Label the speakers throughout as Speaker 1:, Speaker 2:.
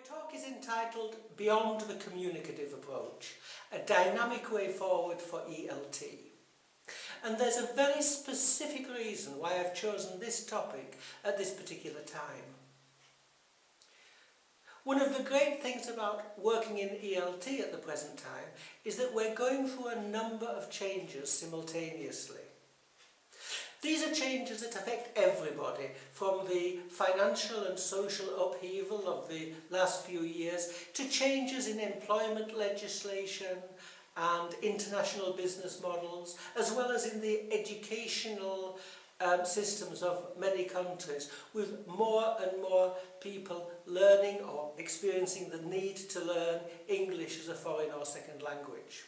Speaker 1: talk is entitled Beyond the Communicative Approach, a dynamic way forward for ELT. And there's a very specific reason why I've chosen this topic at this particular time. One of the great things about working in ELT at the present time is that we're going through a number of changes simultaneously. These are changes that affect everybody, from the financial and social upheaval of the last few years to changes in employment legislation and international business models, as well as in the educational systems of many countries, with more and more people learning or experiencing the need to learn English as a foreign or second language.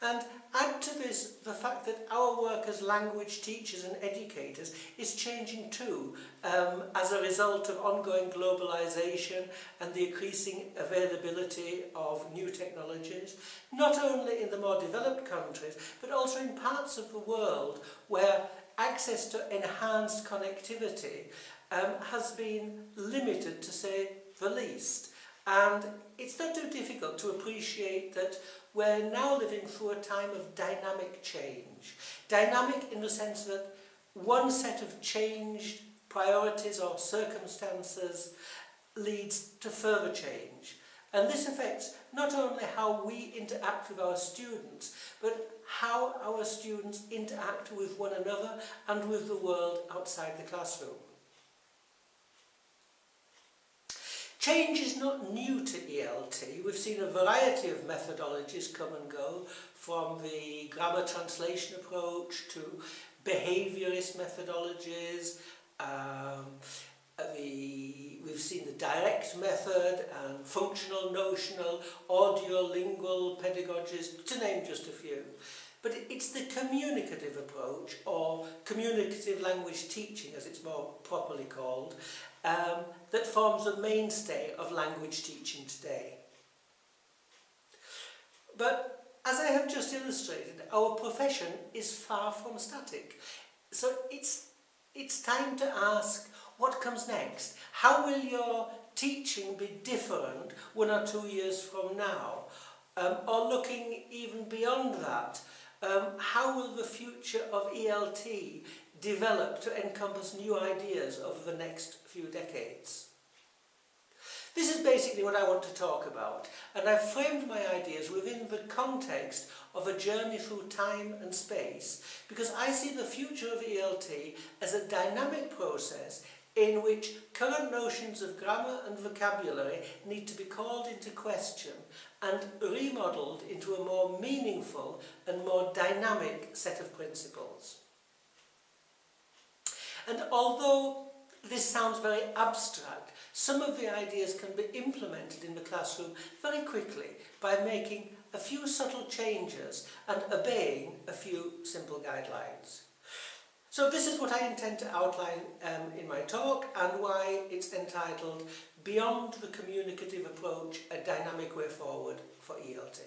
Speaker 1: And add to this the fact that our work as language teachers and educators is changing too, as a result of ongoing globalization and the increasing availability of new technologies, not only in the more developed countries, but also in parts of the world where access to enhanced connectivity has been limited, to say the least. And it's not too difficult to appreciate that we're now living through a time of dynamic change. Dynamic in the sense that one set of changed priorities or circumstances leads to further change. And this affects not only how we interact with our students, but how our students interact with one another and with the world outside the classroom. Change is not new to ELT. We've seen a variety of methodologies come and go, from the grammar translation approach to behaviourist methodologies. We've seen the direct method and functional, notional, audiolingual pedagogies, to name just a few. But it's the communicative approach, or communicative language teaching as it's more properly called, that forms the mainstay of language teaching today. But as I have just illustrated, our profession is far from static. So it's time to ask, what comes next? How will your teaching be different 1 or 2 years from now? Or looking even beyond that, how will the future of ELT develop to encompass new ideas over the next few decades? This is basically what I want to talk about, and I've framed my ideas within the context of a journey through time and space, because I see the future of ELT as a dynamic process in which current notions of grammar and vocabulary need to be called into question and remodelled into a more meaningful and more dynamic set of principles. And although this sounds very abstract, some of the ideas can be implemented in the classroom very quickly by making a few subtle changes and obeying a few simple guidelines. So this is what I intend to outline in my talk, and why it's entitled Beyond the Communicative Approach, a Dynamic Way Forward for ELT.